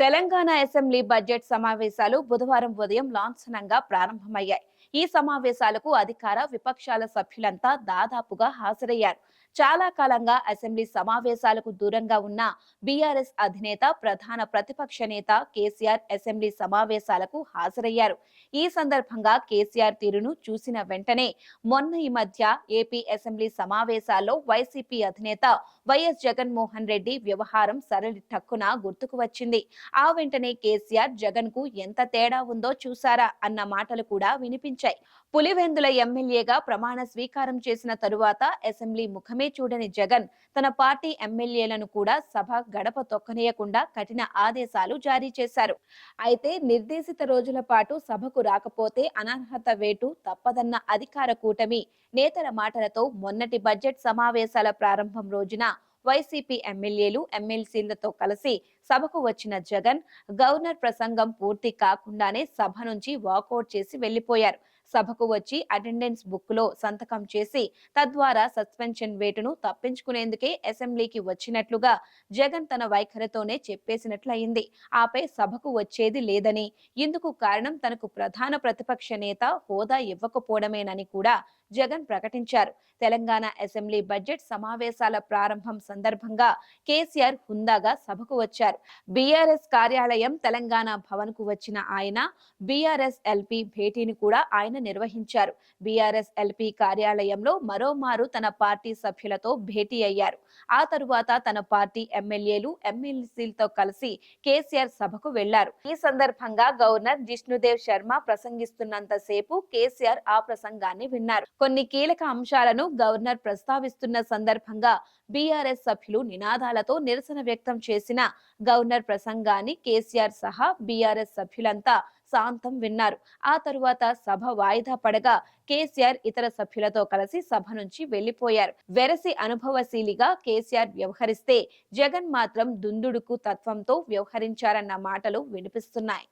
Telangana assembly budget సమావేశాలు బుధవారం ఉదయం లాంఛనంగా ప్రారంభమయ్యాయి. ఈ సమావేశాలకు అధికార విపక్షాల సభ్యులంతా దాదాపుగా హాజరయ్యారు. చాలా కాలంగా అసెంబ్లీ సమావేశాలకు దూరంగా ఉన్న బీఆర్ఎస్ అధినేత, ప్రధాన ప్రతిపక్ష నేత కేసీఆర్ అసెంబ్లీ సమావేశాలకు హాజరయ్యారు. ఈ సందర్భంగా కేసీఆర్ తీరును చూసిన వెంటనే మొన్న ఈ మధ్య ఏపీ అసెంబ్లీ సమావేశాల్లో వైసీపీ అధినేత వైఎస్ జగన్మోహన్ రెడ్డి వ్యవహారం సరళి టక్కున గుర్తుకు వచ్చింది. ఆ వెంటనే కేసీఆర్ జగన్ కు ఎంత తేడా ఉందో చూసారా అన్న మాటలు కూడా వినిపించాయి. పులివెందుల ఎమ్మెల్యేగా ప్రమాణ స్వీకారం చేసిన తరువాత అసెంబ్లీ ముఖమే చూడని జగన్ తన పార్టీ ఎమ్మెల్యేలను కూడా సభ గడప తొక్కనీయకుండా కఠిన ఆదేశాలు జారీ చేశారు. అయితే నిర్దేశిత రోజుల పాటు సభకు రాకపోతే అనర్హత వేటు తప్పదన్న అధికార కూటమి నేతల మాటలతో మొన్నటి బడ్జెట్ సమావేశాల ప్రారంభం రోజున వైసీపీ ఎమ్మెల్యేలు, ఎమ్మెల్సీలతో కలిసి సభకు వచ్చిన జగన్ గవర్నర్ ప్రసంగం పూర్తి కాకుండానే సభ నుంచి వాకౌట్ చేసి వెళ్లిపోయారు. సభకు వచ్చి అటెండెన్స్ బుక్ లో సంతకం చేసి తద్వారా సస్పెన్షన్ వేటును తప్పించుకునేందుకే అసెంబ్లీకి వచ్చినట్లుగా జగన్ తన వైఖరితోనే చెప్పేసినట్లయింది. ఆపై సభకు వచ్చేది లేదని, ఇందుకు కారణం తనకు ప్రధాన ప్రతిపక్ష నేత హోదా ఇవ్వకపోవడమేనని కూడా జగన్ ప్రకటించారు. తెలంగాణ అసెంబ్లీ బడ్జెట్ సమావేశాల ప్రారంభం సందర్భంగా కేసీఆర్ హుందాగా సభకు వచ్చారు. బీఆర్ఎస్ కార్యాలయం తెలంగాణ భవన్ కు వచ్చిన ఆయన బీఆర్ఎస్ ఎల్పీ భేటీని కూడా ఆయన నిర్వహించారు. బీఆర్ఎస్ ఎల్పీ కార్యాలయంలో మరోమారు తన పార్టీ సభ్యులతో భేటీ అయ్యారు. ఆ తరువాత తన పార్టీ ఎమ్మెల్యేలు, ఎమ్మెల్సీలతో కలిసి కేసీఆర్ సభకు వెళ్లారు. ఈ సందర్భంగా గవర్నర్ జిష్ణుదేవ్ శర్మ ప్రసంగిస్తున్నంత సేపు కేసీఆర్ ఆ ప్రసంగాన్ని విన్నారు. కొన్ని కీలక అంశాలను గవర్నర్ ప్రస్తావిస్తున్న సందర్భంగా బీఆర్ఎస్ సభ్యులు నినాదాలతో నిరసన వ్యక్తం చేసిన గవర్నర్ ప్రసంగాన్ని కేసీఆర్ సహా బీఆర్ఎస్ సభ్యులంతా శాంతం విన్నారు. ఆ తరువాత సభ వాయిదా పడగా కేసీఆర్ ఇతర సభ్యులతో కలిసి సభ నుంచి వెళ్లిపోయారు. వెరసి అనుభవశీలిగా కేసీఆర్ వ్యవహరిస్తే జగన్ మాత్రం దుందుడుకు తత్వంతో వ్యవహరించారన్న మాటలు వినిపిస్తున్నాయి.